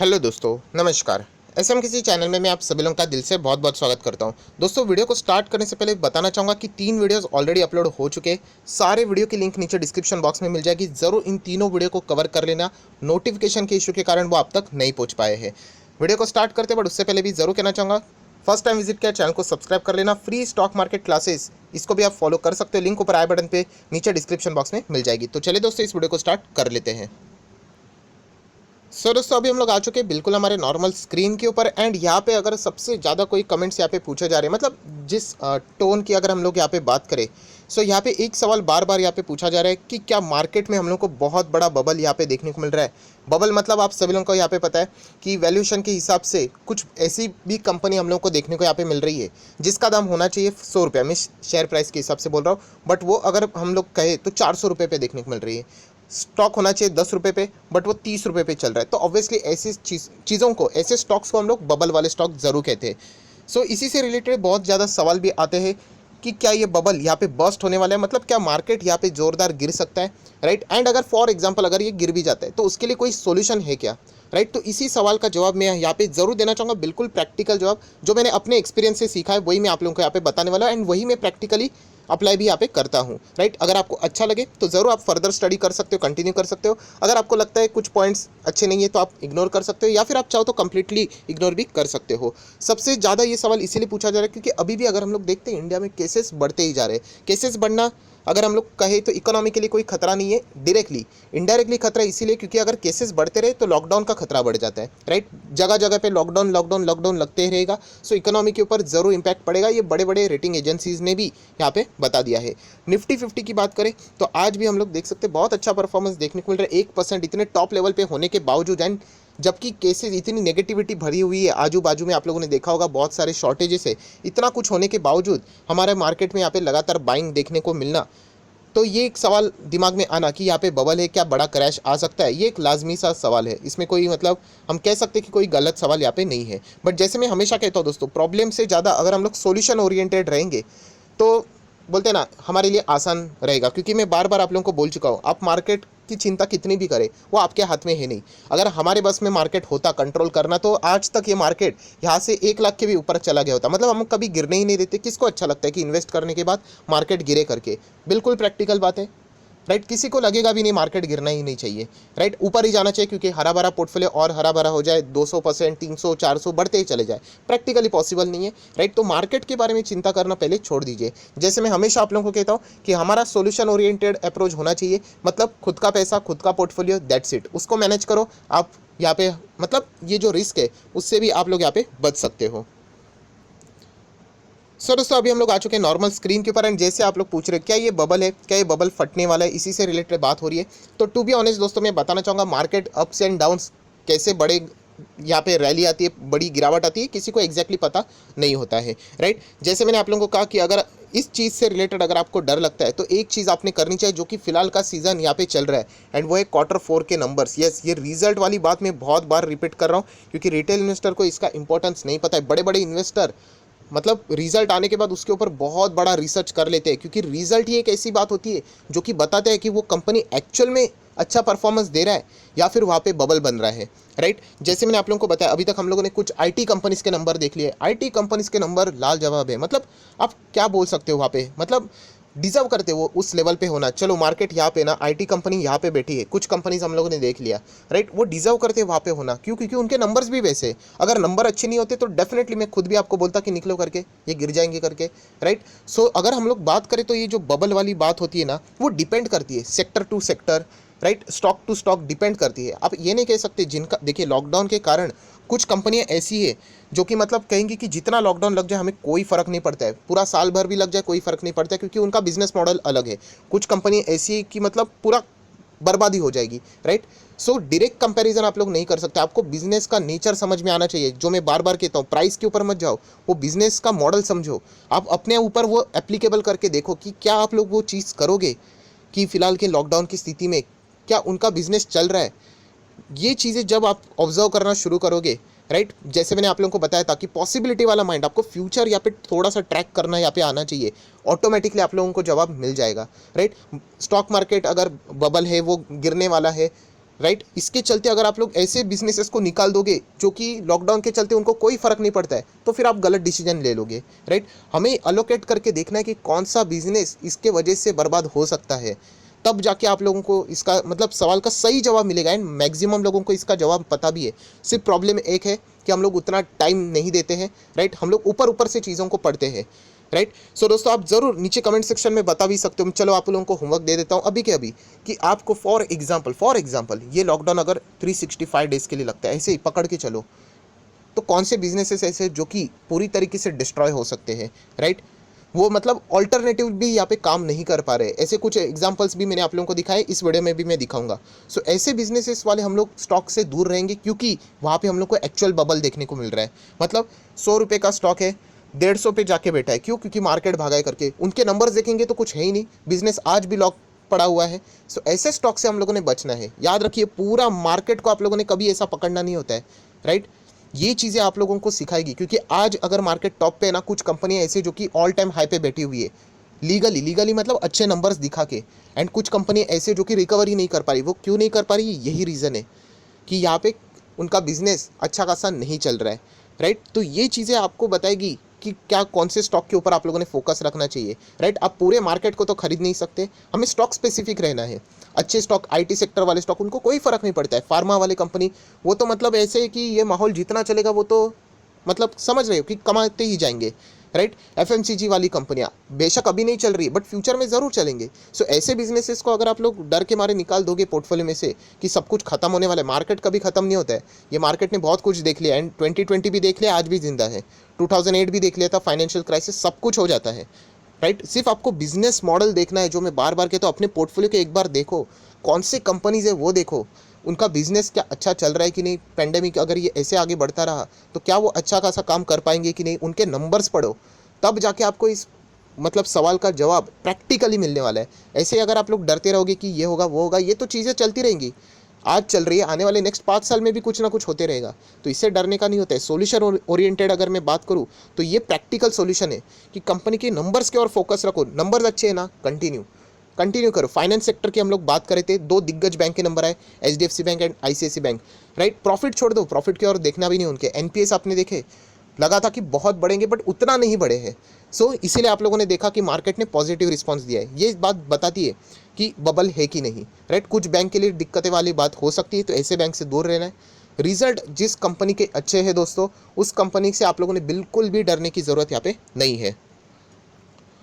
Hello दोस्तों, नमस्कार। SM किसी चैनल में मैं आप सभी लोगों का दिल से बहुत बहुत स्वागत करता हूं। दोस्तों, वीडियो को स्टार्ट करने से पहले बताना चाहूँगा कि 3 वीडियोस ऑलरेडी अपलोड हो चुके हैं। सारे वीडियो की लिंक नीचे डिस्क्रिप्शन बॉक्स में मिल जाएगी। ज़रूर इन तीनों वीडियो को कवर कर लेना। नोटिफिकेशन के इशू के कारण वो आप तक नहीं पहुँच पाए हैं। वीडियो को स्टार्ट करते बट उससे पहले भी ज़रूर कहना चाहूँगा, फर्स्ट टाइम विजिट किया चैनल को सब्सक्राइब कर लेना। फ्री स्टॉक मार्केट क्लासेस, इसको भी आप फॉलो कर सकते हो। लिंक ऊपर आई बटन पे नीचे डिस्क्रिप्शन बॉक्स में मिल जाएगी। तो चलिए दोस्तों, इस वीडियो को स्टार्ट कर लेते हैं। दोस्तों, अभी हम लोग आ चुके हैं बिल्कुल हमारे नॉर्मल स्क्रीन के ऊपर। एंड यहाँ पे अगर सबसे ज़्यादा कोई कमेंट्स यहाँ पे पूछे जा रहे हैं, मतलब जिस टोन की अगर हम लोग यहाँ पे बात करें, सो यहाँ पे एक सवाल बार बार यहाँ पे पूछा जा रहा है कि क्या मार्केट में हम लोग को बहुत बड़ा बबल यहाँ पे देखने को मिल रहा है। बबल मतलब आप सभी लोगों को यहाँ पे पता है कि वैल्यूएशन के हिसाब से कुछ ऐसी भी कंपनी हम लोग को देखने को यहाँ पे मिल रही है जिसका दाम होना चाहिए 100 रुपये। मैं शेयर प्राइस के हिसाब से बोल रहा हूँ, बट वो अगर हम लोग कहें तो 400 रुपये पे देखने को मिल रही है। स्टॉक होना चाहिए 10 रुपये पे, बट वो 30 रुपये पे चल रहा है। तो ऑब्वियसली ऐसी चीज़ों को, ऐसे स्टॉक्स को हम लोग बबल वाले स्टॉक ज़रूर कहते हैं। सो इसी से रिलेटेड बहुत ज़्यादा सवाल भी आते हैं कि क्या ये बबल यहाँ पे बस्ट होने वाला है, मतलब क्या मार्केट यहाँ पे ज़ोरदार गिर सकता है, राइट। एंड अगर फॉर एग्जांपल अगर ये गिर भी जाता है तो उसके लिए कोई सॉल्यूशन है क्या, राइट। तो इसी सवाल का जवाब मैं यहाँ पे ज़रूर देना चाहूँगा, बिल्कुल प्रैक्टिकल जवाब। जो मैंने अपने एक्सपीरियंस से सीखा है वही मैं आप लोगों को यहाँ पे बताने वाला हूँ। एंड वही मैं प्रैक्टिकली अप्लाई भी यहाँ पे करता हूँ, राइट। अगर आपको अच्छा लगे तो ज़रूर आप फर्दर स्टडी कर सकते हो, कंटिन्यू कर सकते हो। अगर आपको लगता है कुछ पॉइंट्स अच्छे नहीं है तो आप इग्नोर कर सकते हो, या फिर आप चाहो तो कंप्लीटली इग्नोर भी कर सकते हो। सबसे ज़्यादा ये सवाल इसीलिए पूछा जा रहा है क्योंकि अभी भी अगर हम लोग देखते हैं इंडिया में केसेस बढ़ते ही जा रहे हैं। केसेस बढ़ना अगर हम लोग कहें तो इकोनॉमी के लिए कोई खतरा नहीं है डायरेक्टली, इनडायरेक्टली खतरा इसीलिए क्योंकि अगर केसेस बढ़ते रहे तो लॉकडाउन का खतरा बढ़ जाता है, राइट। जगह जगह पे लॉकडाउन लॉकडाउन लॉकडाउन लगते ही रहेगा। सो इकोनॉमी के ऊपर ज़रूर इंपैक्ट पड़ेगा। ये बड़े बड़े रेटिंग एजेंसीज़ ने भी यहाँ पे बता दिया है। निफ्टी 50 की बात करें तो आज भी हम लोग देख सकते हैं बहुत अच्छा परफॉर्मेंस देखने को मिल रहा है। 1% इतने टॉप लेवल पे होने के बावजूद, एंड जबकि केसेस इतनी नेगेटिविटी भरी हुई है आजू बाजू में, आप लोगों ने देखा होगा बहुत सारे शॉर्टेजेस है, इतना कुछ होने के बावजूद हमारे मार्केट में यहाँ पे लगातार बाइंग देखने को मिलना। तो ये एक सवाल दिमाग में आना कि यहाँ पे बबल है, क्या बड़ा क्रैश आ सकता है, ये एक लाजमी सा सवाल है। इसमें कोई मतलब हम कह सकते हैं कि कोई गलत सवाल यहाँ पे नहीं है। बट जैसे मैं हमेशा कहता हूँ दोस्तों, प्रॉब्लम से ज़्यादा अगर हम लोग सॉल्यूशन ओरिएंटेड रहेंगे तो बोलते हैं ना, हमारे लिए आसान रहेगा। क्योंकि मैं बार बार आप लोगों को बोल चुका हूँ, आप मार्केट की चिंता कितनी भी करें वो आपके हाथ में है नहीं। अगर हमारे बस में मार्केट होता कंट्रोल करना तो आज तक ये मार्केट यहाँ से 1 लाख के भी ऊपर चला गया होता। मतलब हम कभी गिरने ही नहीं देते। किसको अच्छा लगता है कि इन्वेस्ट करने के बाद मार्केट गिरे करके? बिल्कुल प्रैक्टिकल बात है, राइट। किसी को लगेगा भी नहीं मार्केट गिरना ही नहीं चाहिए, राइट। ऊपर ही जाना चाहिए क्योंकि हरा भरा पोर्टफोलियो और हरा भरा हो जाए, 200%, 300, 400 बढ़ते ही चले जाए, प्रैक्टिकली पॉसिबल नहीं है, राइट। तो मार्केट के बारे में चिंता करना पहले छोड़ दीजिए। जैसे मैं हमेशा आप लोगों को कहता हूँ कि हमारा सोल्यूशन ओरिएंटेड अप्रोच होना चाहिए। मतलब खुद का पैसा, खुद का पोर्टफोलियो, दैट्स इट, उसको मैनेज करो आप। यहाँ पे मतलब ये जो रिस्क है उससे भी आप लोग यहाँ पे बच सकते हो। सो दोस्तों, अभी हम लोग आ चुके हैं नॉर्मल स्क्रीन के ऊपर। एंड जैसे आप लोग पूछ रहे हैं क्या ये बबल है, क्या ये बबल फटने वाला है, इसी से रिलेटेड बात हो रही है। तो टू बी ऑनेस्ट दोस्तों, मैं बताना चाहूँगा मार्केट अप्स एंड डाउन्स कैसे बड़े, यहाँ पे रैली आती है, बड़ी गिरावट आती है, किसी को एग्जैक्टली पता नहीं होता है, राइट। जैसे मैंने आप लोगों को कहा कि अगर इस चीज़ से रिलेटेड अगर आपको डर लगता है तो एक चीज़ आपने करनी चाहिए जो कि फिलहाल का सीज़न यहाँ पे चल रहा है, एंड वो है Q4 के नंबर्स। यस, ये रिजल्ट वाली बात मैं बहुत बार रिपीट कर रहा हूँ क्योंकि रिटेल इन्वेस्टर को इसका इंपॉर्टेंस नहीं पता है। बड़े बड़े इन्वेस्टर मतलब रिजल्ट आने के बाद उसके ऊपर बहुत बड़ा रिसर्च कर लेते हैं, क्योंकि रिजल्ट ही एक ऐसी बात होती है जो कि बताते हैं कि वो कंपनी एक्चुअल में अच्छा परफॉर्मेंस दे रहा है या फिर वहाँ पे बबल बन रहा है, राइट। जैसे मैंने आप लोगों को बताया, अभी तक हम लोगों ने कुछ आईटी कंपनीज के नंबर देख लिए। आईटी कंपनीज के नंबर लाजवाब है। मतलब आप क्या बोल सकते हो वहाँ पे, मतलब डिजर्व करते हो उस लेवल पे होना। चलो मार्केट यहाँ पे ना, आईटी कंपनी यहाँ पे बैठी है, कुछ कंपनीज हम लोगों ने देख लिया, राइट। वो डिजर्व करते हैं वहाँ पे होना। क्यों? क्योंकि उनके नंबर्स भी वैसे हैं। अगर नंबर अच्छे नहीं होते तो डेफिनेटली मैं खुद भी आपको बोलता कि निकलो करके, ये गिर जाएंगे करके, राइट। सो अगर हम लोग बात करें तो ये जो बबल वाली बात होती है ना, वो डिपेंड करती है sector to sector, right, stock to stock depend करती है। आप ये नहीं कह सकते जिनका, देखिए लॉकडाउन के कारण कुछ कंपनियां ऐसी है जो कि मतलब कहेंगी कि जितना लॉकडाउन लग जाए हमें कोई फ़र्क नहीं पड़ता है, पूरा साल भर भी लग जाए कोई फ़र्क नहीं पड़ता है, क्योंकि उनका बिजनेस मॉडल अलग है। कुछ कंपनी ऐसी है कि मतलब पूरा बर्बादी हो जाएगी, राइट। सो डायरेक्ट कंपैरिजन आप लोग नहीं कर सकते। आपको बिजनेस का नेचर समझ में आना चाहिए। जो मैं बार बार कहता हूँ, प्राइस के ऊपर मत जाओ, वो बिजनेस का मॉडल समझो। आप अपने ऊपर वो एप्लीकेबल करके देखो कि क्या आप लोग वो चीज़ करोगे कि फ़िलहाल के लॉकडाउन की स्थिति में क्या उनका बिजनेस चल रहा है। ये चीज़ें जब आप ऑब्जर्व करना शुरू करोगे, राइट, जैसे मैंने आप लोगों को बताया था कि पॉसिबिलिटी वाला माइंड, आपको फ्यूचर यहाँ पे थोड़ा सा ट्रैक करना यहाँ पे आना चाहिए, ऑटोमेटिकली आप लोगों को जवाब मिल जाएगा, राइट। स्टॉक मार्केट अगर बबल है, वो गिरने वाला है, राइट। इसके चलते अगर आप लोग ऐसे बिजनेसेस को निकाल दोगे जो कि लॉकडाउन के चलते उनको कोई फर्क नहीं पड़ता है, तो फिर आप गलत डिसीजन ले लोगे, राइट। हमें अलोकेट करके देखना है कि कौन सा बिजनेस इसके वजह से बर्बाद हो सकता है, तब जाके आप लोगों को इसका मतलब सवाल का सही जवाब मिलेगा। एंड मैक्सिमम लोगों को इसका जवाब पता भी है। सिर्फ प्रॉब्लम एक है कि हम लोग उतना टाइम नहीं देते हैं, राइट। हम लोग ऊपर ऊपर से चीज़ों को पढ़ते हैं, राइट। सो दोस्तों, आप ज़रूर नीचे कमेंट सेक्शन में बता भी सकते हो। चलो आप लोगों को होमवर्क दे देता हूँ अभी के अभी, कि आपको फॉर एग्जाम्पल ये लॉकडाउन अगर 365 डेज़ के लिए लगता है, ऐसे ही पकड़ के चलो, तो कौन से बिजनेसेस ऐसे जो कि पूरी तरीके से डिस्ट्रॉय हो सकते हैं, राइट। वो मतलब ऑल्टरनेटिव भी यहाँ पे काम नहीं कर पा रहे। ऐसे कुछ एग्जांपल्स भी मैंने आप लोगों को दिखाए, इस वीडियो में भी मैं दिखाऊंगा। सो ऐसे बिजनेसेस वाले हम लोग स्टॉक से दूर रहेंगे, क्योंकि वहाँ पे हम लोग को एक्चुअल बबल देखने को मिल रहा है। मतलब 100 रुपये का स्टॉक है, 150 पे जाके बैठा है, क्यों? क्योंकि मार्केट भागा है करके। उनके नंबर्स देखेंगे तो कुछ है ही नहीं, बिजनेस आज भी लॉक पड़ा हुआ है। सो ऐसे स्टॉक से हम लोगों ने बचना है। याद रखिए, पूरा मार्केट को आप लोगों ने कभी ऐसा पकड़ना नहीं होता है, राइट। ये चीज़ें आप लोगों को सिखाएगी, क्योंकि आज अगर मार्केट टॉप पे है ना, कुछ कंपनियां ऐसे जो कि ऑल टाइम हाई पे बैठी हुई है, लीगली मतलब अच्छे नंबर्स दिखा के। एंड कुछ कंपनी ऐसे जो कि रिकवरी नहीं कर पा रही। वो क्यों नहीं कर पा रही? यही रीज़न है कि यहाँ पे उनका बिजनेस अच्छा खासा नहीं चल रहा है, राइट। तो ये चीज़ें आपको बताएगी कि क्या कौन से स्टॉक के ऊपर आप लोगों ने फोकस रखना चाहिए, राइट। आप पूरे मार्केट को तो खरीद नहीं सकते, हमें स्टॉक स्पेसिफिक रहना है। अच्छे स्टॉक, आईटी सेक्टर वाले स्टॉक, उनको कोई फर्क नहीं पड़ता है। फार्मा वाले कंपनी, वो तो मतलब ऐसे है कि ये माहौल जितना चलेगा वो तो मतलब समझ रहे हो कि कमाते ही जाएंगे, राइट। एफएमसीजी वाली कंपनियां बेशक अभी नहीं चल रही, बट फ्यूचर में ज़रूर चलेंगे। सो ऐसे बिजनेसेस को अगर आप लोग डर के मारे निकाल दोगे पोर्टफोलियो में से कि सब कुछ खत्म होने वाला है, मार्केट कभी खत्म नहीं होता है। ये मार्केट ने बहुत कुछ देख लिया, एंड 2020 भी देख लिया, आज भी जिंदा है। 2008 भी देख लिया था, फाइनेंशियल क्राइसिस, सब कुछ हो जाता है, राइट। सिर्फ आपको बिजनेस मॉडल देखना है, जो मैं बार बार कहता हूँ, अपने पोर्टफोलियो के एक बार देखो, कौन से कंपनीज है वो देखो, उनका बिजनेस क्या अच्छा चल रहा है कि नहीं। पेंडेमिक अगर ये ऐसे आगे बढ़ता रहा तो क्या वो अच्छा खासा काम कर पाएंगे कि नहीं, उनके नंबर्स पढ़ो, तब जाके आपको इस मतलब सवाल का जवाब प्रैक्टिकली मिलने वाला है। ऐसे अगर आप लोग डरते रहोगे कि ये होगा वो होगा, ये तो चीज़ें चलती रहेंगी, आज चल रही है, आने वाले नेक्स्ट 5 साल में भी कुछ ना कुछ होते रहेगा। तो इससे डरने का नहीं होता है। सोल्यूशन ओरिएंटेड अगर मैं बात करूँ तो ये प्रैक्टिकल सोल्यूशन है कि कंपनी के नंबर्स के और फोकस रखो। नंबर्स अच्छे हैं ना, कंटिन्यू करो। फाइनेंस सेक्टर की हम लोग बात करे थे, 2 दिग्गज बैंक के नंबर आए, HDFC bank and ICICI bank, right. Profit छोड़ दो, प्रॉफिट की और देखना भी नहीं। उनके एनपीएस आपने देखे, लगा था कि बहुत बढ़ेंगे, बट उतना नहीं बढ़े हैं। सो इसीलिए आप लोगों ने देखा कि मार्केट ने पॉजिटिव रिस्पांस दिया है। ये बात बताती है कि बबल है कि नहीं, राइट। कुछ बैंक के लिए दिक्कतें वाली बात हो सकती है, तो ऐसे बैंक से दूर रहना है। रिजल्ट जिस कंपनी के अच्छे हैं दोस्तों, उस कंपनी से आप लोगों ने बिल्कुल भी डरने की ज़रूरत यहाँ पे नहीं है।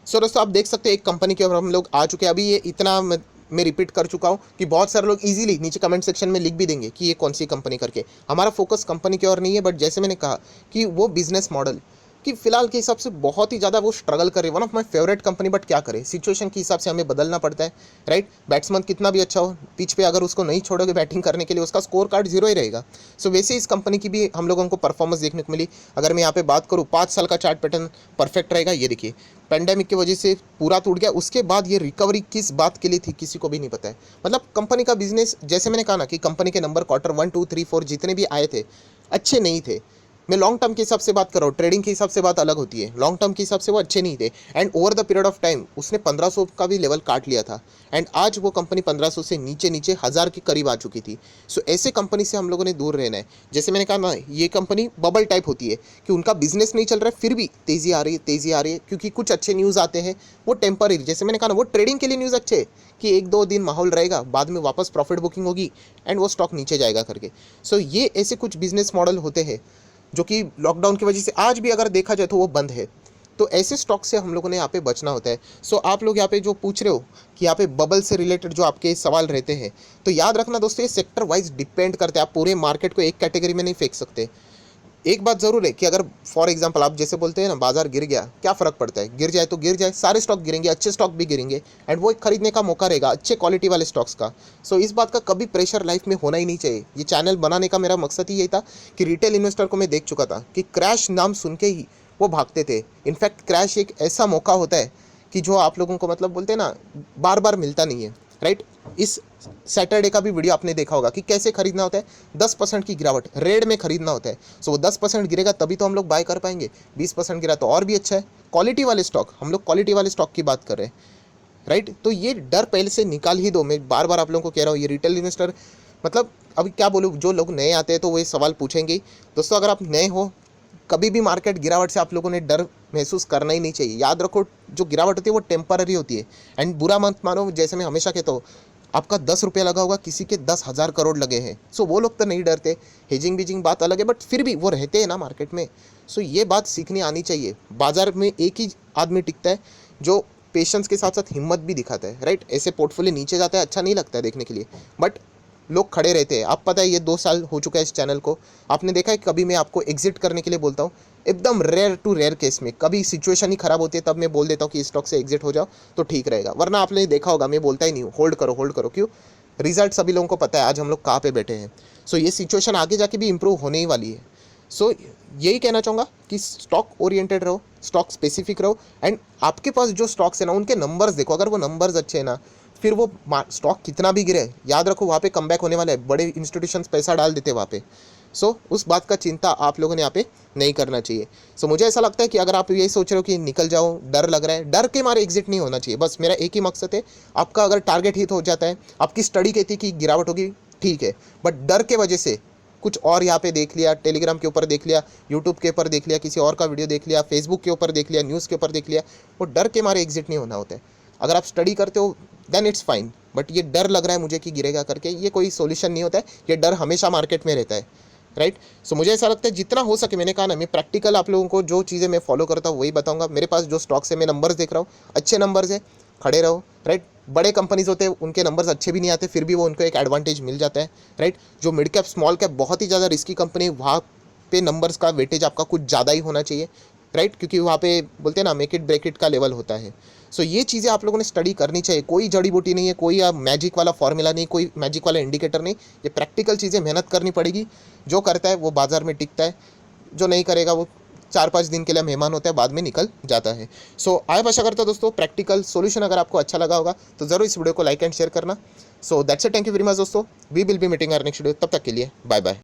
सो दोस्तों, आप देख सकते हैं एक कंपनी के ऊपर हम लोग आ चुके हैं। अभी ये इतना मैं रिपीट कर चुका हूँ कि बहुत सारे लोग इजीली नीचे कमेंट सेक्शन में लिख भी देंगे कि ये कौन सी कंपनी करके। हमारा फोकस कंपनी की ओर नहीं है, बट जैसे मैंने कहा कि वो बिजनेस मॉडल कि फिलहाल के हिसाब से बहुत ही ज़्यादा वो स्ट्रगल कर रही है। One of my favourite company, but क्या करें, सिचुएशन के हिसाब से हमें बदलना पड़ता है, राइट। बैट्समैन कितना भी अच्छा हो, पिच पे अगर उसको नहीं छोड़ोगे बैटिंग करने के लिए, उसका स्कोर कार्ड 0 ही रहेगा। सो वैसे इस कंपनी की भी हम लोगों को परफॉर्मेंस देखने को मिली। अगर मैं यहाँ पे बात करूँ, 5 साल का चार्ट पैटर्न परफेक्ट रहेगा। ये देखिए, पेंडेमिक की वजह से पूरा टूट गया, उसके बाद ये रिकवरी किस बात के लिए थी किसी को भी नहीं पता है। मतलब कंपनी का बिजनेस, जैसे मैंने कहा ना कि कंपनी के नंबर क्वार्टर 1 2 3 4 जितने भी आए थे, अच्छे नहीं थे। मैं लॉन्ग टर्म के हिसाब से बात कर रहा हूँ, ट्रेडिंग के हिसाब से बात अलग होती है। लॉन्ग टर्म के हिसाब से वो अच्छे नहीं थे, and over the period of time उसने 1500 का भी लेवल काट लिया था, एंड आज वो कंपनी 1500 से नीचे नीचे 1000 के करीब आ चुकी थी। सो ऐसे कंपनी से हम लोगों ने दूर रहना है। जैसे मैंने कहा ना, ये कंपनी बबल टाइप होती है कि उनका बिजनेस नहीं चल रहा है, फिर भी तेज़ी आ रही है, क्योंकि कुछ अच्छे न्यूज़ आते हैं, वो टेम्पररी। जैसे मैंने कहा ना, वो ट्रेडिंग के लिए न्यूज़ अच्छे कि 1-2 दिन माहौल रहेगा, बाद में वापस प्रॉफिट बुकिंग होगी एंड वो स्टॉक नीचे जाएगा करके। सो ये ऐसे कुछ बिजनेस मॉडल होते हैं जो कि लॉकडाउन की वजह से आज भी अगर देखा जाए तो वो बंद है। तो ऐसे स्टॉक से हम लोगों ने यहाँ पे बचना होता है। सो आप लोग यहाँ पे जो पूछ रहे हो कि यहाँ पे बबल से रिलेटेड जो आपके सवाल रहते हैं, तो याद रखना दोस्तों, ये सेक्टर वाइज डिपेंड करते हैं। आप पूरे मार्केट को एक कैटेगरी में नहीं फेंक सकते। एक बात ज़रूर है कि अगर फॉर एग्जांपल आप जैसे बोलते हैं ना, बाजार गिर गया, क्या फ़र्क पड़ता है, गिर जाए तो गिर जाए, सारे स्टॉक गिरेंगे, अच्छे स्टॉक भी गिरेंगे, एंड वो एक खरीदने का मौका रहेगा अच्छे क्वालिटी वाले स्टॉक्स का। सो इस बात का कभी प्रेशर लाइफ में होना ही नहीं चाहिए। ये चैनल बनाने का मेरा मकसद ही यही था कि रिटेल इन्वेस्टर को मैं देख चुका था कि क्रैश नाम सुन के ही वो भागते थे। इनफैक्ट क्रैश एक ऐसा मौका होता है कि जो आप लोगों को मतलब बोलते हैं ना, बार बार मिलता नहीं है, राइट। इस सैटरडे का भी वीडियो आपने देखा होगा कि कैसे खरीदना होता है। 10% की गिरावट रेड में खरीदना होता है। सो वो 10% गिरेगा तभी तो हम लोग बाय कर पाएंगे। 20% गिरा तो और भी अच्छा है। क्वालिटी वाले स्टॉक, हम लोग क्वालिटी वाले स्टॉक की बात कर रहे हैं, राइट। तो ये डर पहले से निकाल ही दो। मैं बार बार आप लोगों को कह रहा हूँ, ये रिटेल इन्वेस्टर मतलब अभी क्या बोलूँ, जो लोग नए आते हैं तो वो ये सवाल पूछेंगे ही। दोस्तों अगर आप नए हो, कभी भी मार्केट गिरावट से आप लोगों ने डर महसूस करना ही नहीं चाहिए। याद रखो, जो गिरावट होती है वो टेम्पररी होती है। एंड बुरा मत मानो, जैसे मैं हमेशा कहता हूँ, आपका 10 रुपया लगा होगा, किसी के 10,000 करोड़ लगे हैं। सो वो लोग तो नहीं डरते, हेजिंग बीजिंग बात अलग है, बट फिर भी वो रहते हैं ना मार्केट में। सो ये बात सीखनी आनी चाहिए। बाजार में एक ही आदमी टिकता है जो पेशेंस के साथ साथ हिम्मत भी दिखाता है, राइट। ऐसे पोर्टफोलियो नीचे जाता है, अच्छा नहीं लगता है देखने के लिए, बट लोग खड़े रहते हैं। आप पता है, ये 2 साल हो चुका है इस चैनल को, आपने देखा है कभी मैं आपको एग्जिट करने के लिए बोलता हूँ? एकदम रेयर टू रेयर केस में, कभी सिचुएशन ही खराब होती है तब मैं बोल देता हूँ कि स्टॉक से एग्जिट हो जाओ तो ठीक रहेगा, वरना आपने देखा होगा मैं बोलता ही नहीं हूँ, होल्ड करो होल्ड करो। क्यों? रिजल्ट सभी लोगों को पता है आज हम लोग कहाँ पे बैठे हैं। सो ये सिचुएशन आगे जाके भी इंप्रूव होने ही वाली है। सो यही कहना चाहूँगा कि स्टॉक ओरिएंटेड रहो, स्टॉक स्पेसिफिक रहो, एंड आपके पास जो स्टॉक्स है ना उनके नंबर्स देखो। अगर वो नंबर्स अच्छे हैं ना, फिर वो स्टॉक कितना भी गिरे, याद रखो वहाँ पे कमबैक होने वाला है। बड़े इंस्टीट्यूशंस पैसा डाल देते हैं वहाँ पे। सो उस बात का चिंता आप लोगों ने यहाँ पे नहीं करना चाहिए। सो मुझे ऐसा लगता है कि अगर आप यही सोच रहे हो कि निकल जाओ, डर लग रहा है, डर के मारे एग्जिट नहीं होना चाहिए। बस मेरा एक ही मकसद है, आपका अगर टारगेट हिट हो जाता है, आपकी स्टडी कहती है कि गिरावट होगी, ठीक है, बट डर के वजह से कुछ और यहाँ पे देख लिया, टेलीग्राम के ऊपर देख लिया, यूट्यूब के ऊपर देख लिया, किसी और का वीडियो देख लिया, फेसबुक के ऊपर देख लिया, न्यूज़ के ऊपर देख लिया, वो डर के मारे एग्जिट नहीं होना होता है। अगर आप स्टडी करते हो देन इट्स फाइन, बट ये डर लग रहा है मुझे कि गिरेगा करके, ये कोई सोल्यूशन नहीं होता है। ये डर हमेशा मार्केट में रहता है, राइट। सो मुझे ऐसा लगता है जितना हो सके, मैंने कहा ना, मैं प्रैक्टिकल आप लोगों को जो चीज़ें मैं फॉलो करता हूँ वही बताऊंगा। मेरे पास जो स्टॉक्स है, मैं नंबर्स देख रहा हूँ, अच्छे नंबर्स है, खड़े रहो, राइट। बड़े कंपनीज होते हैं उनके नंबर्स अच्छे भी नहीं आते, फिर भी वो उनको एक एडवांटेज मिल जाता है, राइट। जो मिड कैप स्मॉल कैप बहुत ही ज़्यादा रिस्की कंपनी, वहाँ पे नंबर्स का वेटेज आपका कुछ ज़्यादा ही होना चाहिए, राइट, क्योंकि वहाँ पे बोलते हैं ना मेक इट ब्रेक इट का लेवल होता है। सो ये चीज़ें आप लोगों ने स्टडी करनी चाहिए। कोई जड़ी बूटी नहीं है, कोई मैजिक वाला फॉर्मूला नहीं, कोई मैजिक वाला इंडिकेटर नहीं। ये प्रैक्टिकल चीज़ें मेहनत करनी पड़ेगी। जो करता है वो बाजार में टिकता है, जो नहीं करेगा वो 4-5 दिन के लिए मेहमान होता है, बाद में निकल जाता है। सो आई आशा करता हूँ दोस्तों प्रैक्टिकल सोल्यूशन अगर आपको अच्छा लगा होगा तो ज़रूर इस वीडियो को लाइक एंड शेयर करना। So that's it, thank you very much दोस्तों, we will be meeting our next video. तब तक के लिए बाय बाय।